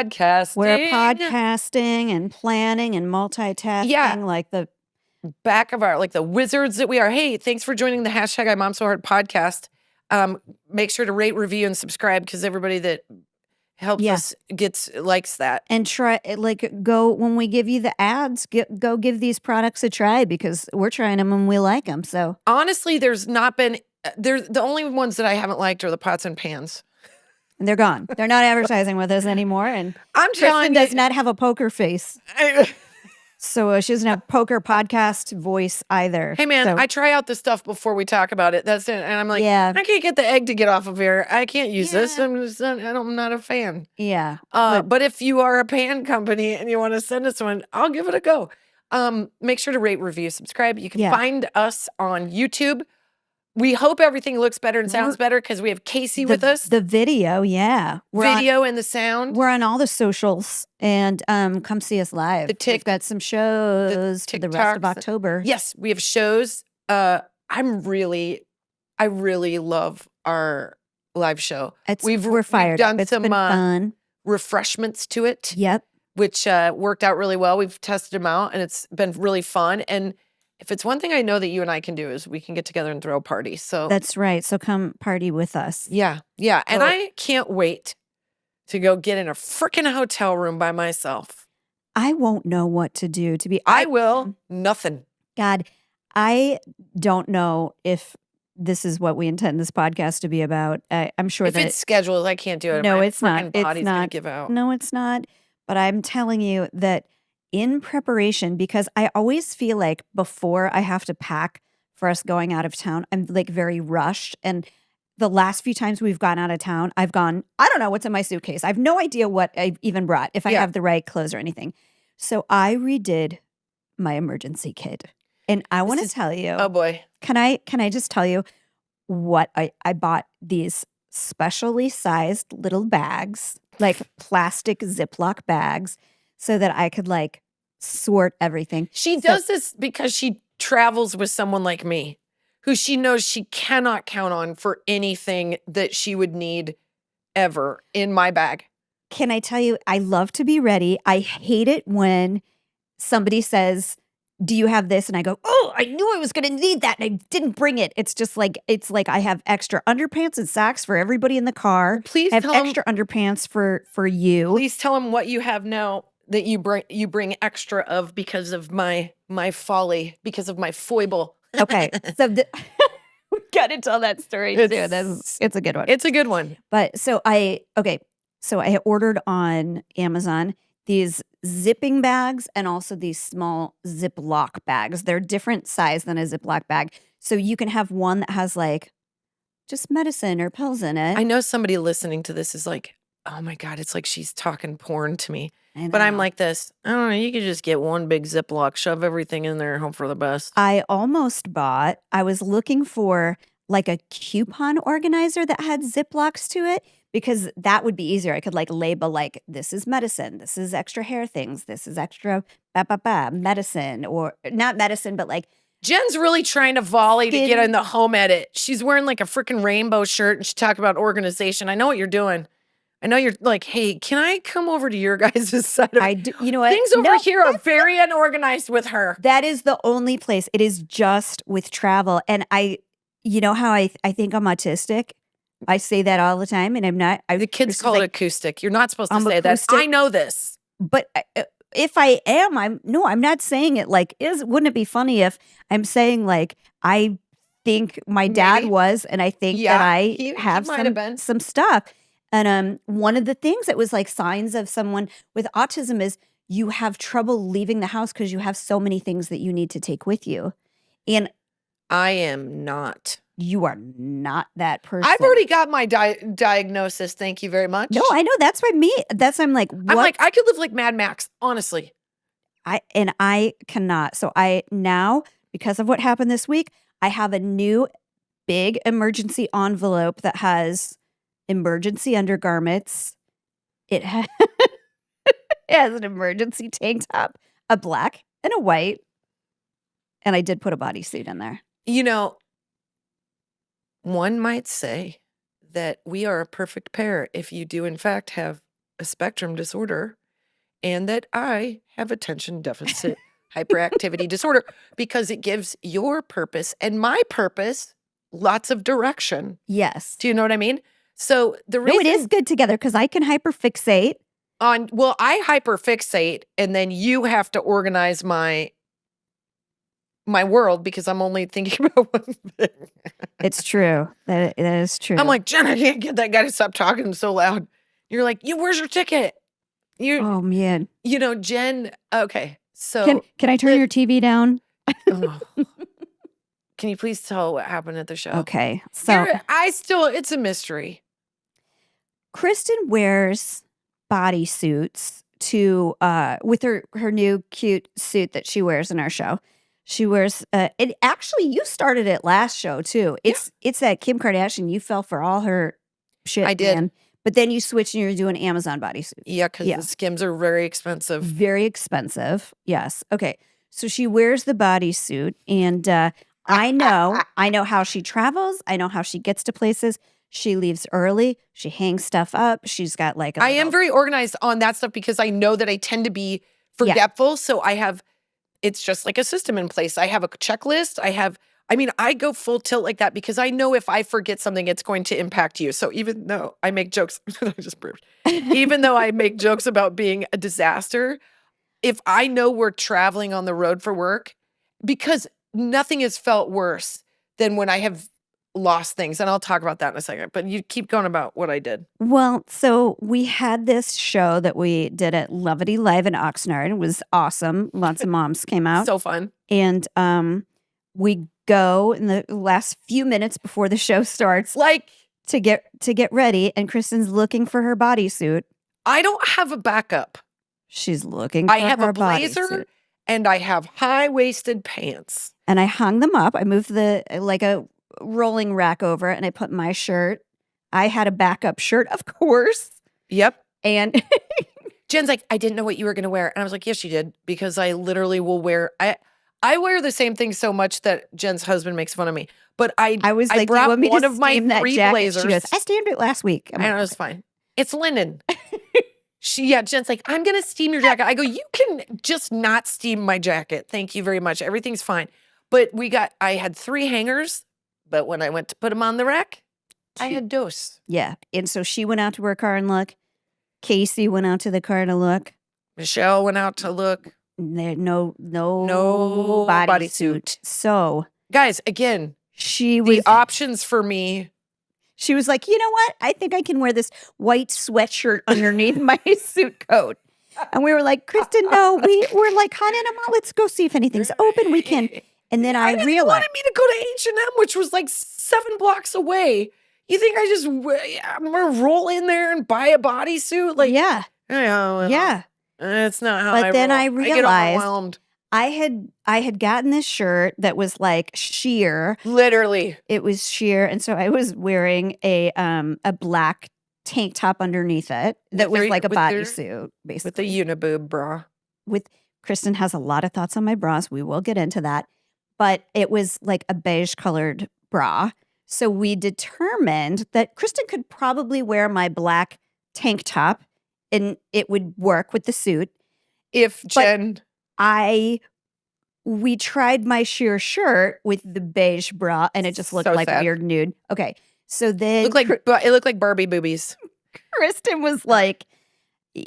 podcasting. We're podcasting and planning and multitasking like the back of our, like the wizards that we are. Hey, thanks for joining the hashtag IMOMSOHARD podcast. Make sure to rate, review, and subscribe because everybody that helps us likes that. And try go when we give you the ads, go give these products a try because we're trying them and we like them. So honestly, there's not been the only ones that I haven't liked are the pots and pans. And they're gone. They're not advertising with us anymore. And I'm telling Kristin does not have a poker face. So she doesn't have poker podcast voice either. Hey, man, I try out the stuff before we talk about it. That's it. And I'm like, I can't get the egg to get off of here. I can't use this. I'm not a fan. Yeah. But if you are a pan company and you want to send us one, I'll give it a go. Make sure to rate, review, subscribe. You can find us on YouTube. We hope everything looks better and sounds better because we have Casey with us. The video, Video and the sound. We're on all the socials and come see us live. We've got some shows for the rest of October. Yes, we have shows. I really love our live show. We're fired. We've done it's some been fun. refreshments to it. Yep. Which worked out really well. We've tested them out and it's been really fun. And if it's one thing I know that you and I can do is we can get together and throw a party. So that's right. So come party with us. Yeah. Yeah. And I can't wait to go get in a freaking hotel room by myself. I won't know what to do I will. Nothing. God, I don't know if this is what we intend this podcast to be about. I'm sure if it's scheduled, I can't do it. No, it's not. It's not. Give out. No, it's not. But I'm telling you that in preparation, because I always feel like before I have to pack for us going out of town, I'm like very rushed. And the last few times we've gone out of town, I've gone, I don't know what's in my suitcase. I have no idea what I even brought, if I have the right clothes or anything. So I redid my emergency kit. And I want to tell you. Oh boy. Can I just tell you what I bought these specially sized little bags, like plastic Ziploc bags, so that I could like sort everything. She does this because she travels with someone like me, who she knows she cannot count on for anything that she would need ever in my bag. Can I tell you, I love to be ready. I hate it when somebody says, do you have this? And I go, oh, I knew I was going to need that. And I didn't bring it. It's just like, I have extra underpants and socks for everybody in the car. Please I have tell extra underpants for you. Please tell them what you have now that you bring extra of because of my folly, because of my foible. Okay. So we got to tell that story too. It's a good one. It's a good one. But so I ordered on Amazon these zipping bags and also these small Ziploc bags. They're different size than a Ziploc bag. So you can have one that has like just medicine or pills in it. I know somebody listening to this is like, oh my God, it's like she's talking porn to me. But I'm like this. I don't know. You could just get one big Ziploc, shove everything in there, and hope for the best. I was looking for like a coupon organizer that had Ziplocs to it because that would be easier. I could like label like, this is medicine, this is extra hair things, this is extra medicine, or not medicine, but like. Jen's really trying to volley to get in the home edit. She's wearing like a freaking rainbow shirt and she talked about organization. I know what you're doing. I know you're like, hey, can I come over to your guys' side of it? You know what? Things over here are very unorganized with her. That is the only place. It is just with travel. And you know how I think I'm autistic? I say that all the time and I'm not. The kids call it acoustic. You're not supposed to say that. I know this. But if I am, I'm not saying it like, wouldn't it be funny if I'm saying like, I think my dad was, and I think that I have some stuff. And one of the things that was like signs of someone with autism is you have trouble leaving the house because you have so many things that you need to take with you. And I am not. You are not that person. I've already got my diagnosis. Thank you very much. No, I know. That's why I'm like, what? I'm like, I could live like Mad Max, honestly. I cannot. So now, because of what happened this week, I have a new big emergency envelope that has emergency undergarments. It has an emergency tank top, a black and a white. And I did put a bodysuit in there. You know, one might say that we are a perfect pair if you do, in fact, have a spectrum disorder and that I have attention deficit hyperactivity disorder because it gives your purpose and my purpose lots of direction. Yes. Do you know what I mean? So the No, reason it is good together because I can hyperfixate. well, I hyperfixate and then you have to organize my world because I'm only thinking about one thing. It's true. That is true. I'm like, Jen, I can't get that guy to stop talking so loud. You're like, where's your ticket? Oh man. You know, Jen, okay. So can I turn your TV down? Oh. Can you please tell what happened at the show? Okay. So it's a mystery. Kristin wears bodysuits to with her new cute suit that she wears in our show. She wears it actually you started it last show too. It's that Kim Kardashian, you fell for all her shit. I did. Man. But then you switched and you're doing Amazon bodysuits. Yeah, because the Skims are very expensive. Very expensive. Yes. Okay. So she wears the bodysuit and I know how she travels. I know how she gets to places. She leaves early. She hangs stuff up. She's got like I am very organized on that stuff because I know that I tend to be forgetful. So it's just like a system in place. I have a checklist. I go full tilt like that because I know if I forget something, it's going to impact you. So even though I make jokes, I just burped. Even though I make jokes about being a disaster, if I know we're traveling on the road for work, because nothing has felt worse than when I have lost things. And I'll talk about that in a second. But you keep going about what I did. Well, so we had this show that we did at Lovity Live in Oxnard. It was awesome. Lots of moms came out. So fun. And we go in the last few minutes before the show starts, like to get ready. And Kristin's looking for her bodysuit. I don't have a backup. She's looking for I have her a blazer bodysuit. And I have high-waisted pants. And I hung them up. I moved like a rolling rack over and I put my shirt. I had a backup shirt, of course. Yep. And Jen's like, I didn't know what you were going to wear. And I was like, yes, you did. Because I literally will wear, I wear the same thing so much that Jen's husband makes fun of me. But I was like, brought want me one to of my steam that three jacket? blazers. She goes, I steamed it last week. I know, it's fine. It's linen. Jen's like, I'm going to steam your jacket. I go, you can just not steam my jacket. Thank you very much. Everything's fine. But I had 3 hangers, but when I went to put them on the rack, I had dose. Yeah. And so she went out to her car and look. Casey went out to the car to look. Michelle went out to look. No bodysuit. bodysuit. So, guys, again, the options for me. She was like, you know what? I think I can wear this white sweatshirt underneath my suit coat. And we were like, Kristin, no, we're like, honey, let's go see if anything's open. We can. And then I realized. You wanted me to go to H&M, which was like 7 blocks away. You think I'm going to roll in there and buy a bodysuit? Like, yeah. Yeah. It's not how I roll. But then I realized. I get overwhelmed. I had gotten this shirt that was like sheer. Literally. It was sheer. And so I was wearing a black tank top underneath it that was like a bodysuit, basically. With a uniboob bra. Kristin has a lot of thoughts on my bras. We will get into that. But it was like a beige colored bra. So we determined that Kristin could probably wear my black tank top and it would work with the suit. If Jen... we tried my sheer shirt with the beige bra and it just looked like weird nude. Okay. So then it looked like Barbie boobies. Kristin was like,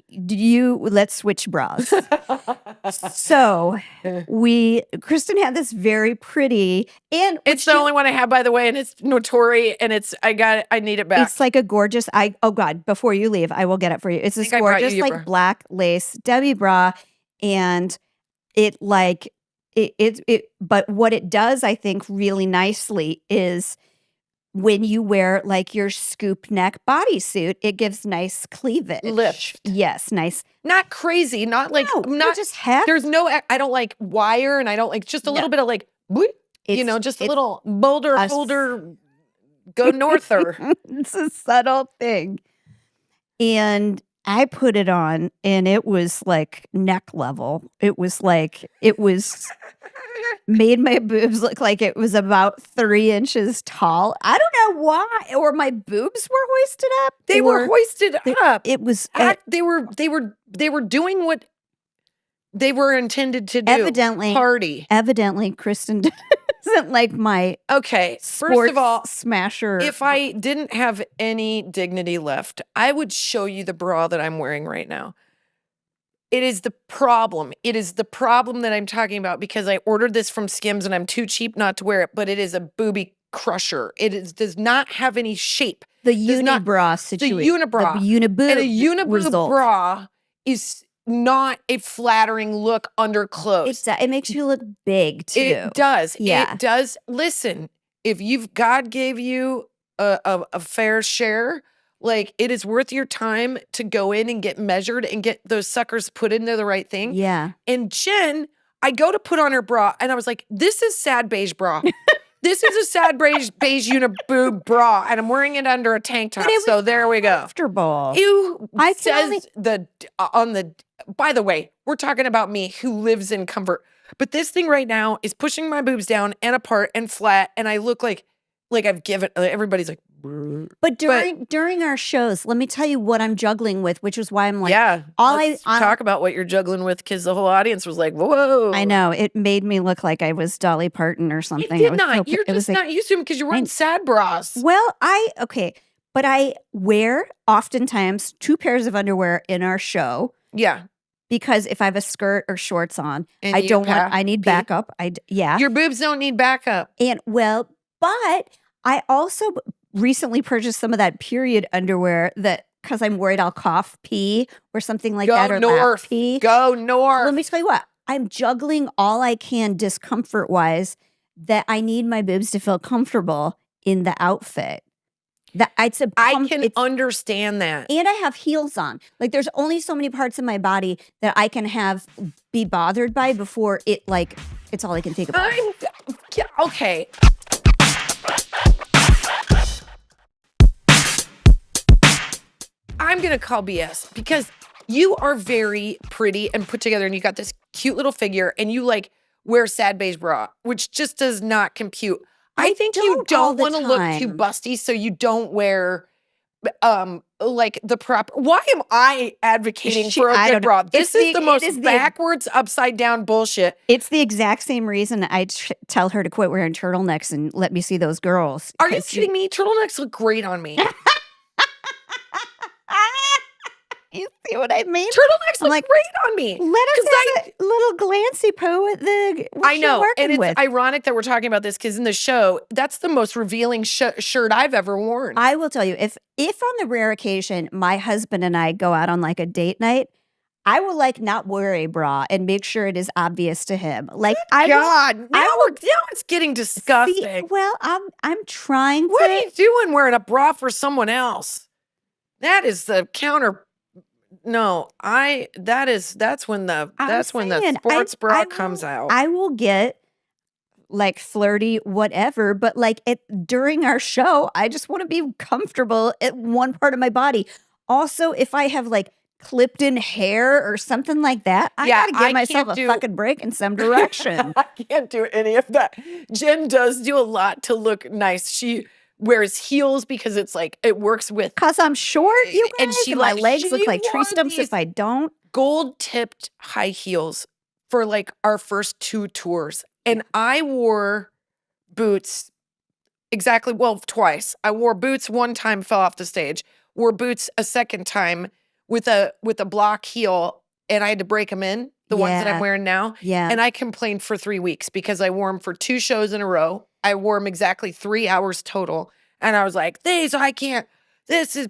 let's switch bras. So Kristin had this very pretty, and it's the only one I have, by the way, and it's Notori, and I need it back. It's like a gorgeous, oh God, before you leave, I will get it for you. It's this gorgeous, like black lace demi bra, and but what it does, I think, really nicely is when you wear like your scoop neck bodysuit, it gives nice cleavage. Lift. Yes, nice. Not crazy, not like, not just half. There's I don't like wire and I don't like, just a little bit of like, just a little boulder, go norther. It's a subtle thing. And I put it on and it was like neck level. It was made my boobs look like it was about 3 inches tall. I don't know why. Or my boobs were hoisted up. They were hoisted up. It was they were doing what they were intended to do. Evidently, Kristin doesn't like my First of all, smasher. If I didn't have any dignity left, I would show you the bra that I'm wearing right now. It is the problem. It is the problem that I'm talking about because I ordered this from Skims and I'm too cheap not to wear it, but it is a boobie crusher. Does not have any shape. The unibra situation. The unibra. The uniboob. And a uniboob bra is not a flattering look under clothes. It makes you look big too. It does. Yeah. It does. Listen, if God gave you a fair share, like it is worth your time to go in and get measured and get those suckers put into the right thing. Yeah. And Jen, I go to put on her bra and I was like, this is sad beige bra. This is a sad beige uniboob bra, and I'm wearing it under a tank top. So there we go. Comfortable. By the way, we're talking about me who lives in comfort. But this thing right now is pushing my boobs down and apart and flat, and I look like I've given. Everybody's like. But during our shows, let me tell you what I'm juggling with, which is why I'm like, let's talk about what you're juggling with, because the whole audience was like, whoa. I know. It made me look like I was Dolly Parton or something. It did not. You're just not used to them because you're wearing sad bras. Well, but I wear oftentimes 2 pairs of underwear in our show. Yeah. Because if I have a skirt or shorts on, and I need backup. Your boobs don't need backup. But I also recently purchased some of that period underwear because I'm worried I'll cough, pee, or something like that, or laugh, pee. Go north. Let me tell you what, I'm juggling all I can discomfort-wise that I need my boobs to feel comfortable in the outfit. I can understand that. And I have heels on. Like there's only so many parts of my body that I can be bothered by before it's all I can think about. Okay. I'm going to call BS because you are very pretty and put together and you got this cute little figure and you wear sad beige bra, which just does not compute. I think you don't want to look too busty, so you don't wear the proper. Why am I advocating for a good bra? This is the most backwards, upside down bullshit. It's the exact same reason I tell her to quit wearing turtlenecks and let me see those girls. Are you kidding me? Turtlenecks look great on me. You see what I mean? Turtlenecks look great on me. Let us have a little glancy poo with I know, and it's ironic that we're talking about this because in the show, that's the most revealing shirt I've ever worn. I will tell you, if on the rare occasion my husband and I go out on a date night, I will not wear a bra and make sure it is obvious to him. Now it's getting disgusting. I'm trying. What are you doing wearing a bra for someone else? That is the counter. No, that's when the sports bra comes out. I will get flirty, whatever, but during our show, I just want to be comfortable at one part of my body. Also, if I have clipped in hair or something like that, I gotta give myself a fucking break in some direction. I can't do any of that. Jen does do a lot to look nice. She wears heels because it's it works with. Because I'm short, you guys, and my legs look like tree stumps if I don't. Gold-tipped high heels for our first 2 tours. And I wore boots twice. I wore boots one time, fell off the stage. Wore boots a second time with a block heel, and I had to break them in, the ones that I'm wearing now. Yeah. And I complained for 3 weeks because I wore them for 2 shows in a row. I wore them exactly 3 hours total. And I was like, I can't.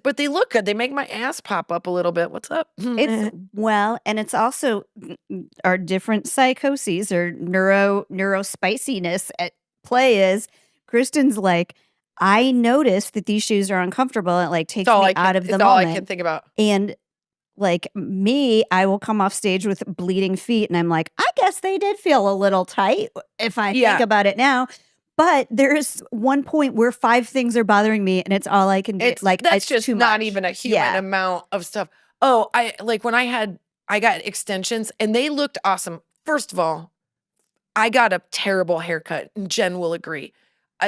But they look good. They make my ass pop up a little bit. What's up? And it's also our different psychoses or neurospiciness at play is Kristin's I noticed that these shoes are uncomfortable. It takes me out of the moment. It's all I can think about. And me, I will come off stage with bleeding feet and I'm like, I guess they did feel a little tight if I think about it now. But there's one point where 5 things are bothering me and it's all I can do. That's just too not much. even a human amount of stuff. Oh, when I got extensions and they looked awesome. First of all, I got a terrible haircut, and Jen will agree.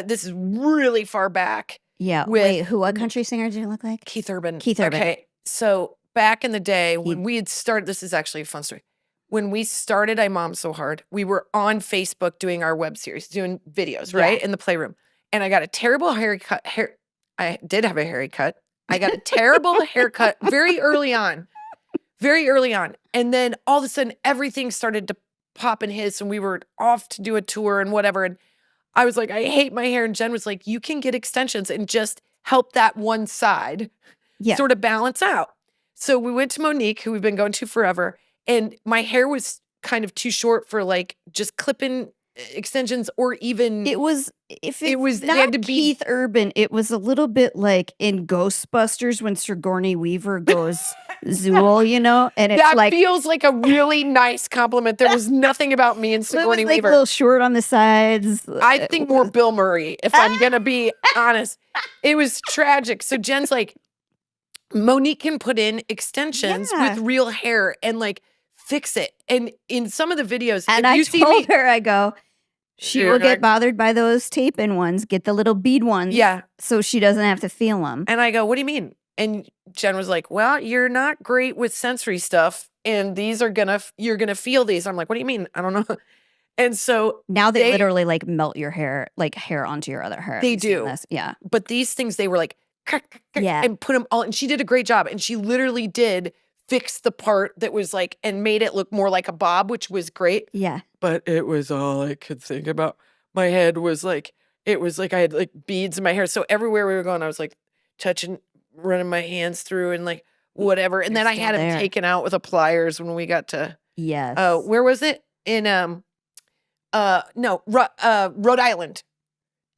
This is really far back. Yeah. Wait, what country singer did you look like? Keith Urban. Keith Urban. Okay. So back in the day when we had started, this is actually a fun story. When we started I Mom So Hard, we were on Facebook doing our web series, doing videos, right? In the playroom. And I got a terrible haircut. I did have a haircut. I got a terrible haircut very early on. Very early on. And then all of a sudden, everything started to pop and hiss, and we were off to do a tour and whatever. And I was like, I hate my hair. And Jen was like, you can get extensions and just help that one side sort of balance out. So we went to Monique, who we've been going to forever. And my hair was kind of too short for like just clipping extensions or even. It was, if it was they had to be Keith Urban, it was a little bit like in Ghostbusters when Sigourney Weaver goes Zool, you know? And it's that like. feels like a really nice compliment. There was nothing about me and Sigourney it was like Weaver. A little short on the sides. I think more Bill Murray, if I'm going to be honest. It was tragic. So Jen's like, Monique can put in extensions with real hair and like fix it. And in some of the videos, and if I you told her, I go, she will get bothered by those tape-in ones. Get the little bead ones. Yeah. So she doesn't have to feel them. And I go, what do you mean? And Jen was like, well, you're not great with sensory stuff. And these are you're going to feel these. I'm like, what do you mean? I don't know. And so now they literally like melt your hair, like hair onto your other hair. They do. Yeah. But these things, they were like, and put them all. And she did a great job. And she literally did fix the part that was like, and made it look more like a bob, which was great. Yeah. But it was all I could think about. My head was like, it was like I had like beads in my hair. So everywhere we were going, I was like touching, running my hands through and like whatever. And then I had them taken out with a pliers when we got to, where was it? In, Rhode Island.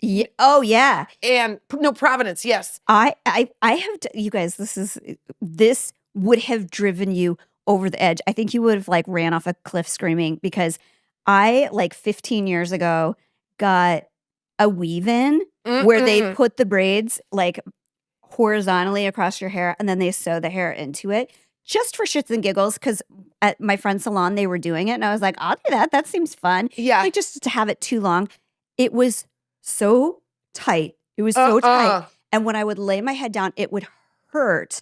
Yeah. Oh yeah. And no, Providence. Yes. I have to, you guys, this would have driven you over the edge. I think you would have like ran off a cliff screaming because I like 15 years ago got a weave-in where they put the braids like horizontally across your hair and then they sew the hair into it just for shits and giggles because at my friend's salon they were doing it and I was like, I'll do that. That seems fun. Yeah. Like just to have it too long. It was so tight. It was so tight. And when I would lay my head down, it would hurt.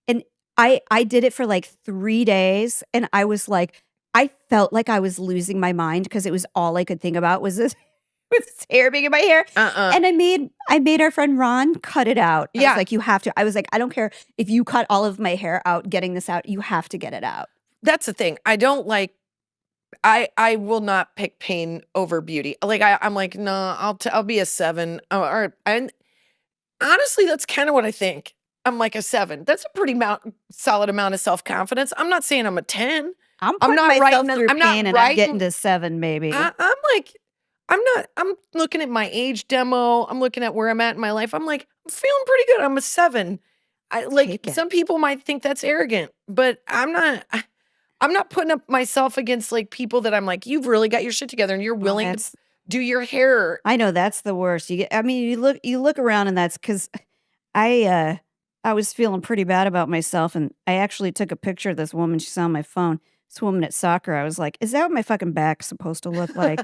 And I did it for like 3 days and I was like, I felt like I was losing my mind because it was all I could think about was this hair being in my hair. And I made our friend Ron cut it out. I was like, you have to. I was like, I don't care if you cut all of my hair out, getting this out, you have to get it out. That's the thing. I don't like, I will not pick pain over beauty. Like I'm like, no, I'll be a 7. And honestly, that's kind of what I think. I'm like a 7. That's a pretty solid amount of self-confidence. I'm not saying I'm a 10. I'm not myself through pain and I'm getting to 7 maybe. I'm looking at my age demo. I'm looking at where I'm at in my life. I'm like, I'm feeling pretty good. I'm a 7. Some people might think that's arrogant, but I'm not putting up myself against like people that I'm like, you've really got your shit together and you're willing to do your hair. I know that's the worst. You look around and that's because I was feeling pretty bad about myself and I actually took a picture of this woman. She's on my phone. This woman at soccer. I was like, is that what my fucking back's supposed to look like?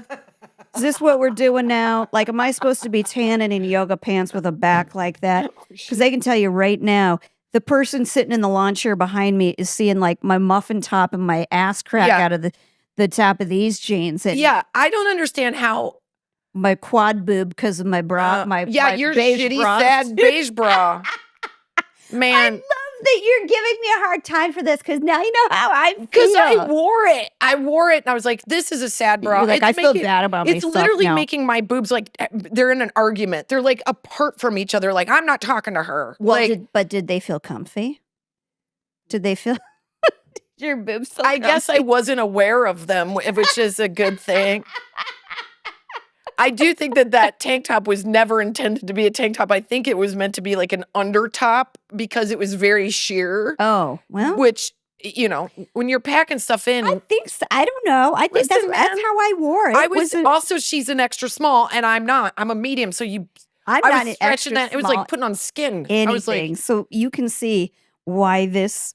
Is this what we're doing now? Like, am I supposed to be tanning in yoga pants with a back like that? Because I can tell you right now, the person sitting in the lawn chair behind me is seeing like my muffin top and my ass crack out of the top of these jeans. And I don't understand how my quad boob because of my bra. Your beige shitty, bra. sad beige bra. Man, I love that you're giving me a hard time for this because now you know how I feel. Because I wore it. And I was like, this is a sad bra. Like, I feel bad about myself. It's literally making my boobs like they're in an argument. They're like apart from each other. Like, I'm not talking to her. Well, but did they feel comfy? Did they feel your boobs feel comfy? Guess I wasn't aware of them, which is a good thing. I do think that tank top was never intended to be a tank top. I think it was meant to be like an under top because it was very sheer. Oh, well. Which, when you're packing stuff in. I think so. I don't know. I think that's how I wore it. Also, she's an extra small and I'm not. I'm a medium. So I'm not an extra small. It was like putting on skin. Anything. I was like, so you can see why this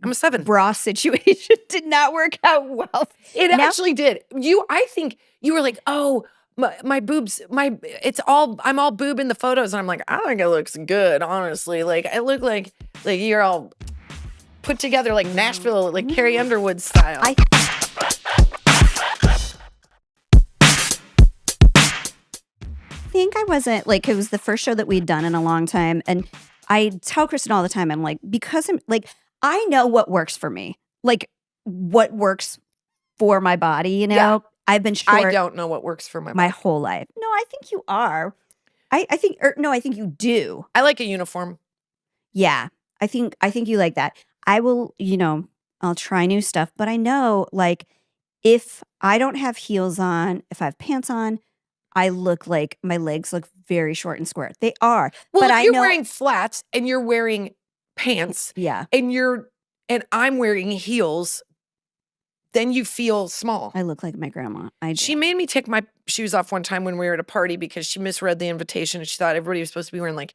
I'm a 7. bra situation did not work out well. It actually did. I think you were like, oh, my boobs, I'm all boob in the photos. And I'm like, I think it looks good, honestly. Like, I look like you're all put together like Nashville, like Carrie Underwood style. I think I wasn't like, it was the first show that we'd done in a long time. And I tell Kristin all the time, I'm like, because I'm like, I know what works for me, like what works for my body, you know? Yeah. I've been short. I don't know what works for my whole life. No, I think you are. I think you do. I like a uniform. Yeah. I think you like that. I will, I'll try new stuff, but I know like if I don't have heels on, if I have pants on, I look like my legs look very short and square. They are. Well, but if I you're know, wearing flats and you're wearing pants, yeah, and I'm wearing heels, then you feel small. I look like my grandma. She made me take my shoes off one time when we were at a party because she misread the invitation and she thought everybody was supposed to be wearing like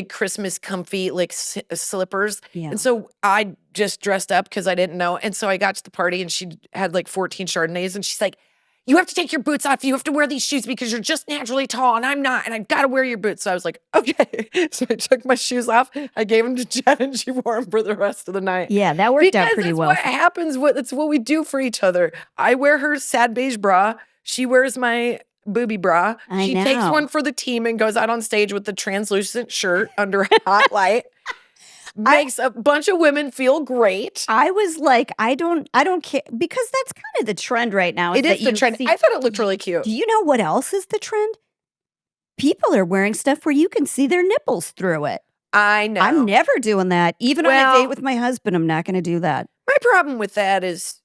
Christmas comfy like slippers. Yeah. And so I just dressed up because I didn't know. And so I got to the party and she had like 14 Chardonnays and she's like, you have to take your boots off. You have to wear these shoes because you're just naturally tall and I'm not. And I've got to wear your boots. So I was like, okay. So I took my shoes off. I gave them to Jen and she wore them for the rest of the night. Yeah, that worked out pretty well. What happens. It's what we do for each other. I wear her sad beige bra. She wears my booby bra. She takes one for the team and goes out on stage with the translucent shirt under a hot light. Makes a bunch of women feel great. I was like, I don't care because that's kind of the trend right now. It is the trend. I thought it looked really cute. Do you know what else is the trend? People are wearing stuff where you can see their nipples through it. I know. I'm never doing that. Even on a date with my husband, I'm not going to do that. My problem with that is,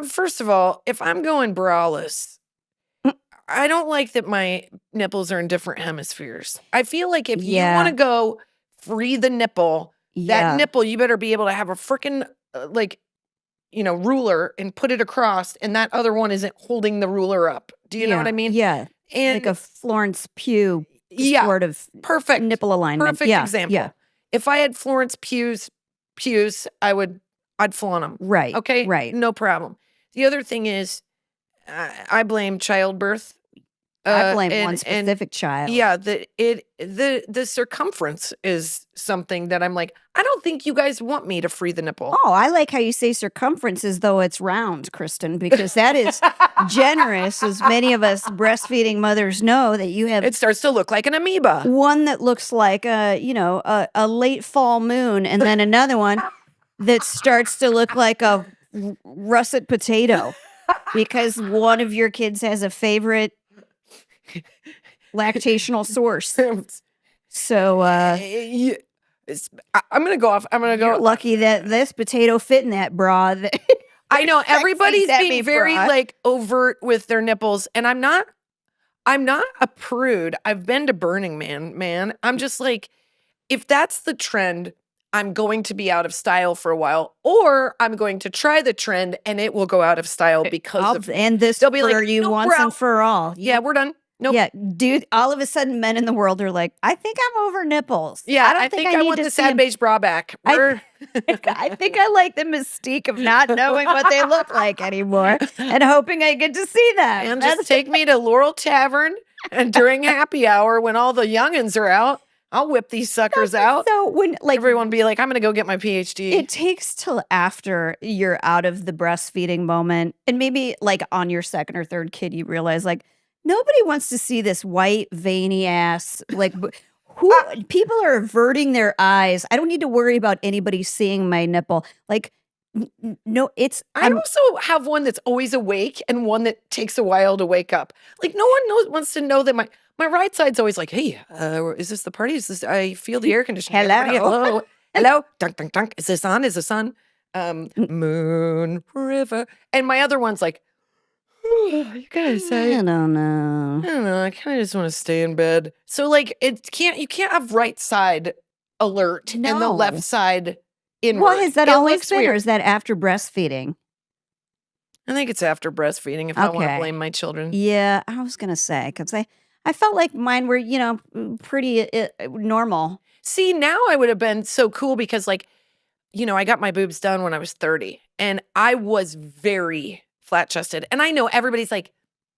first of all, if I'm going braless, I don't like that my nipples are in different hemispheres. I feel like if you want to go free the nipple, that nipple, you better be able to have a freaking ruler and put it across, and that other one isn't holding the ruler up. Do you know what I mean? Yeah. And like a Florence Pugh sort of perfect nipple alignment. Perfect example. Yeah. If I had Florence Pugh's I'd flaunt them. Right. Okay. Right. No problem. The other thing is, I blame childbirth. I blame one specific child. Yeah, the circumference is something that I'm like, I don't think you guys want me to free the nipple. Oh, I like how you say circumference as though it's round, Kristin, because that is generous, as many of us breastfeeding mothers know that you have. It starts to look like an amoeba. One that looks like a late fall moon, and then another one that starts to look like a russet potato because one of your kids has a favorite lactational source. So I'm gonna go off. You're lucky that this potato fit in that bra. I know everybody's being very like overt with their nipples, and I'm not a prude. I've been to Burning Man. I'm just like, if that's the trend, I'm going to be out of style for a while, or I'm going to try the trend and it will go out of style because of and this. They'll be like, you nope, once and for all. Yeah, we're done. Nope. Yeah, dude. All of a sudden, men in the world are like, I think I'm over nipples. Yeah, I think I want the sad beige bra back. I think I like the mystique of not knowing what they look like anymore and hoping I get to see them. And just take me to Laurel Tavern, and during happy hour when all the youngins are out, I'll whip these suckers out. So when everyone be like, I'm gonna go get my PhD. It takes till after you're out of the breastfeeding moment, and maybe like on your second or third kid, you realize like nobody wants to see this white veiny ass. Like people are averting their eyes. I don't need to worry about anybody seeing my nipple. Like no, it's. I also have one that's always awake and one that takes a while to wake up. Like no one wants to know that my right side's always like, hey, is this the party? Is this? I feel the air conditioning. Hello. Hello. Dunk, dunk, dunk. Is this on? Is this on? Moon River. And my other one's like, you guys say. I don't know. I kind of just want to stay in bed. So like you can't have right side alert and the left side inward. Well, has that always been, or is that after breastfeeding? I think it's after breastfeeding if I want to blame my children. Yeah, I was going to say, because I felt like mine were, pretty normal. See, now I would have been so cool because like I got my boobs done when I was 30 and I was very flat chested. And I know everybody's like,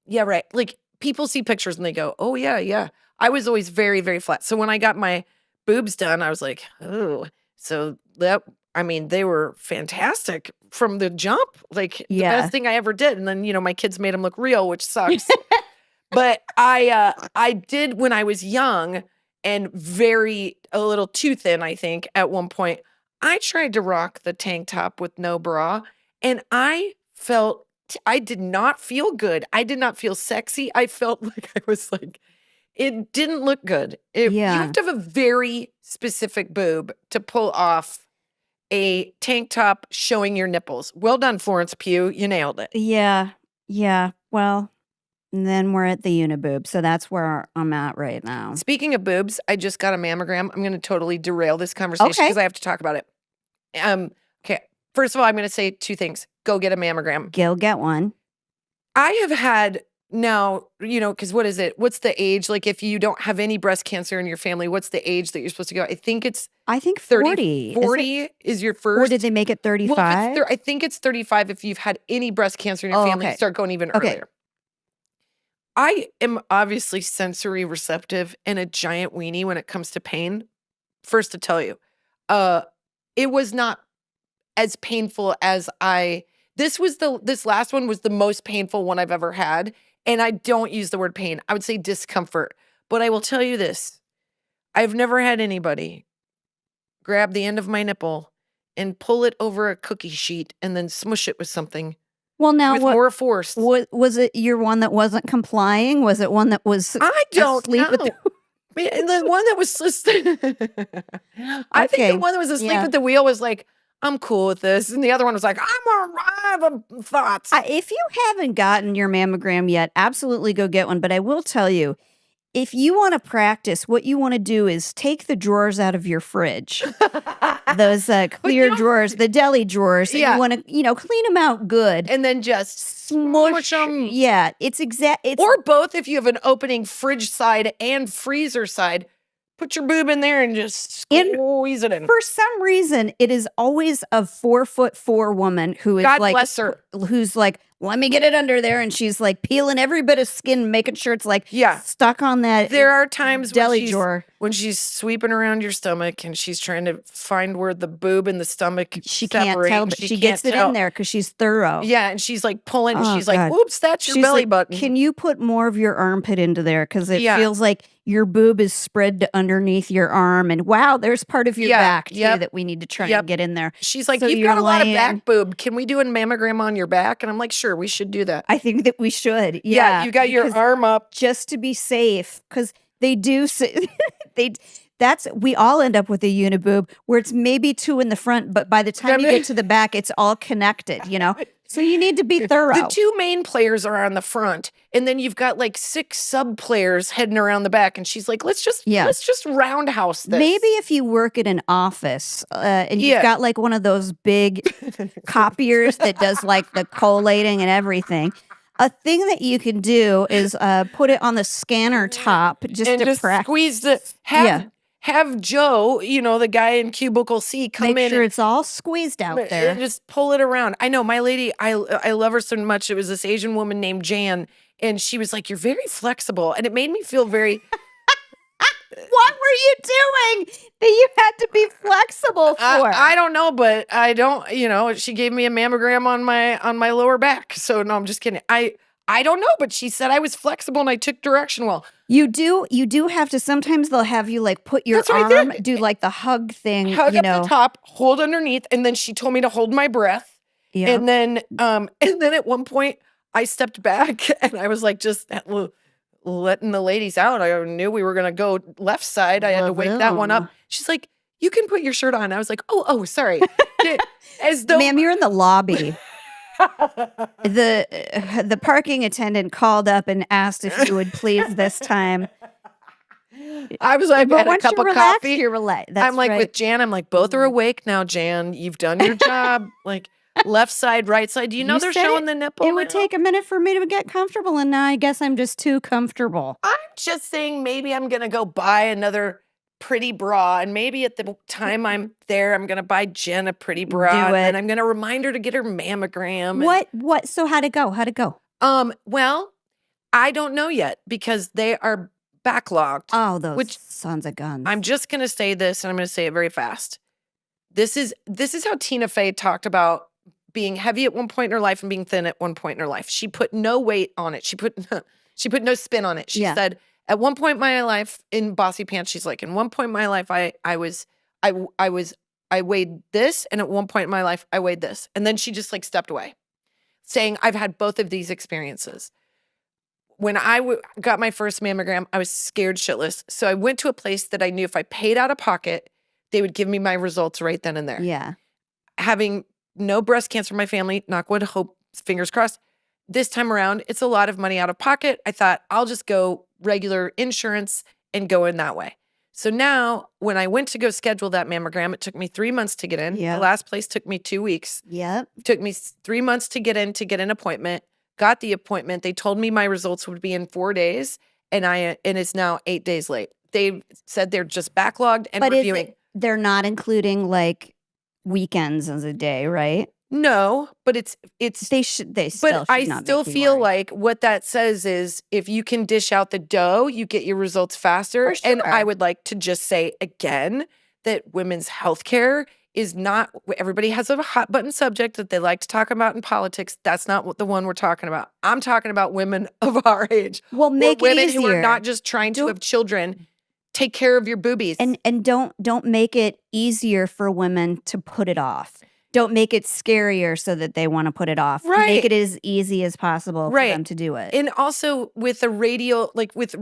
yeah, right. Like people see pictures and they go, oh yeah, yeah. I was always very, very flat. So when I got my boobs done, I was like, oh, so they were fantastic from the jump. Like the best thing I ever did. And then, my kids made them look real, which sucks. But I did when I was young and a little too thin, I think, at one point. I tried to rock the tank top with no bra and I did not feel good. I did not feel sexy. I felt like I was like, it didn't look good. You have to have a very specific boob to pull off a tank top showing your nipples. Well done, Florence Pugh. You nailed it. Yeah. Well, and then we're at the uniboob. So that's where I'm at right now. Speaking of boobs, I just got a mammogram. I'm going to totally derail this conversation because I have to talk about it. Okay. First of all, I'm going to say two things. Go get a mammogram. Go get one. I have had now, because what is it? What's the age? Like if you don't have any breast cancer in your family, what's the age that you're supposed to go? I think 40. 40 is your first. Or did they make it 35? Well, I think it's 35 if you've had any breast cancer in your family. You start going even earlier. I am obviously sensory receptive and a giant weenie when it comes to pain. First to tell you, it was not as painful as this last one was the most painful one I've ever had. And I don't use the word pain. I would say discomfort. But I will tell you this. I've never had anybody grab the end of my nipple and pull it over a cookie sheet and then smush it with something. Well, now with more force. Was it your one that wasn't complying? Was it one that was I don't know. The one that was I think the one that was asleep at the wheel was like, I'm cool with this. And the other one was like, I have thoughts. If you haven't gotten your mammogram yet, absolutely go get one. But I will tell you, if you want to practice, what you want to do is take the drawers out of your fridge. Those clear drawers, the deli drawers. Yeah. You want to, clean them out good. And then just smush them. Yeah. Or both if you have an opening fridge side and freezer side. Put your boob in there and just squeeze it in. For some reason, it is always a 4'4" woman who is God bless her. Who's like, let me get it under there. And she's like peeling every bit of skin, making sure it's like stuck on that. There are times deli drawer when she's sweeping around your stomach and she's trying to find where the boob and the stomach she can't tell, but she gets it in there because she's thorough. Yeah, and she's like pulling. And she's like, "Oops, that's your belly button." Can you put more of your armpit into there? Because it feels like your boob is spread to underneath your arm, and wow, there's part of your back too that we need to try and get in there. She's like, "You've got a lot of back boob. Can we do a mammogram on your back?" And I'm like, "Sure, we should do that." I think that we should. Yeah, you got your arm up just to be safe because they do. We all end up with a uniboob where it's maybe two in the front, but by the time you get to the back, it's all connected. So you need to be thorough. The two main players are on the front, and then you've got like 6 sub players heading around the back. And she's like, let's just roundhouse this. Maybe if you work at an office and you've got like one of those big copiers that does like the collating and everything. A thing that you can do is put it on the scanner top just practice. Squeeze the Have Joe, the guy in cubicle C, come in. Make sure it's all squeezed out there. And just pull it around. I know my lady, I love her so much. It was this Asian woman named Jan, and she was like, "You're very flexible," and it made me feel very. What were you doing that you had to be flexible for? I don't know, but I don't. She gave me a mammogram on my lower back. So no, I'm just kidding. I don't know, but she said I was flexible and I took direction well. You do have to. Sometimes they'll have you like put your arm, do like the hug thing. Hug up the top, hold underneath, and then she told me to hold my breath. Yeah. And then at one point I stepped back and I was like just letting the ladies out. I knew we were gonna go left side. I had to wake that one up. She's like, "You can put your shirt on." I was like, "Oh, sorry." As though, ma'am, you're in the lobby. The parking attendant called up and asked if you would please this time. I was like, but had a cup of coffee. You're relaxed. I'm like with Jan. I'm like, both are awake now. Jan, you've done your job. Like left side, right side. Do you know they're showing the nipple? It would take a minute for me to get comfortable, and now I guess I'm just too comfortable. I'm just saying maybe I'm gonna go buy another pretty bra, and maybe at the time I'm there, I'm gonna buy Jen a pretty bra, and I'm gonna remind her to get her mammogram. What? So how'd it go? How'd it go? Well, I don't know yet because they are backlogged. Oh, those sons of guns. I'm just gonna say this, and I'm gonna say it very fast. This is how Tina Fey talked about being heavy at one point in her life and being thin at one point in her life. She put no weight on it. She put no spin on it. She said, at one point in my life in Bossy Pants, she's like, in one point in my life, I weighed this, and at one point in my life, I weighed this. And then she just like stepped away, saying, I've had both of these experiences. When I got my first mammogram, I was scared shitless. So I went to a place that I knew if I paid out of pocket, they would give me my results right then and there. Yeah. Having no breast cancer in my family, knock wood, hope, fingers crossed. This time around, it's a lot of money out of pocket. I thought I'll just go regular insurance and go in that way. So now when I went to go schedule that mammogram, it took me 3 months to get in. Yep. The last place took me 2 weeks. Yep. It took me 3 months to get an appointment. Got the appointment. They told me my results would be in 4 days, and it's now 8 days late. They said they're just backlogged and reviewing. They're not including like weekends as a day, right? No, but it's They still but should I not still make you feel worry. like what that says is if you can dish out the dough, you get your results faster. For And I sure. would like to just say again that women's health care is not, everybody has a hot button subject that they like to talk about in politics. That's not what the one we're talking about. I'm talking about women of our age. Well, make it women easier. who are not just trying to have children. Take care of your boobies. And don't make it easier for women to put it off. Don't make it scarier so that they want to put it off. Right. Make it as easy as possible for them to do it. And also with a radial, like with,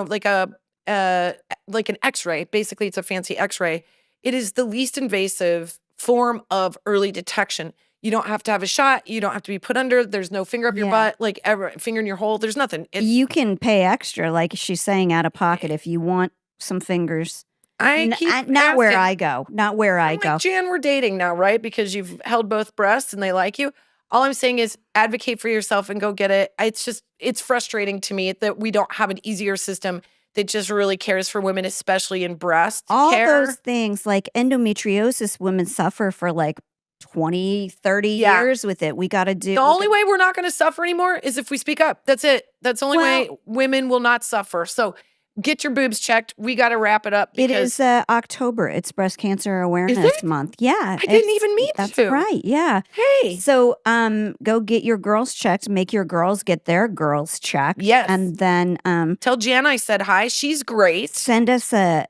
like an x-ray, basically it's a fancy x-ray. It is the least invasive form of early detection. You don't have to have a shot. You don't have to be put under. There's no finger up your butt, like finger in your hole. There's nothing. You can pay extra, like she's saying, out of pocket if you want some fingers. Not where I go. Not where I go. Jan, we're dating now, right? Because you've held both breasts and they like you. All I'm saying is advocate for yourself and go get it. It's frustrating to me that we don't have an easier system that just really cares for women, especially in breast care. Those things like endometriosis, women suffer for like 20, 30 years with it. We got to do. The only way we're not going to suffer anymore is if we speak up. That's it. That's the only way women will not suffer. So get your boobs checked. We got to wrap it up. It is October. It's Breast Cancer Awareness Month. Yeah. I didn't even mean to. That's right. Yeah. Hey. So go get your girls checked. Make your girls get their girls checked. Yes. And then tell Jan I said hi. She's great. Send us a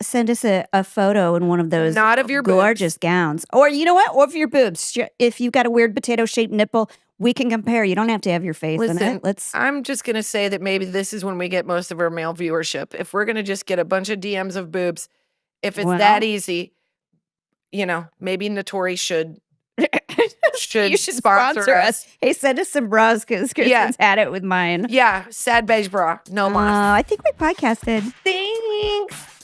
photo in one of those not of your gorgeous boobs. Gowns. Or you know what? Or of your boobs. If you've got a weird potato-shaped nipple, we can compare. You don't have to have your face in it. I'm just going to say that maybe this is when we get most of our male viewership. If we're going to just get a bunch of DMs of boobs, if it's that easy, maybe Notori should sponsor us. Hey, send us some bras because Kristen's had it with mine. Yeah, sad beige bra. No mas. I think we podcasted. Thanks.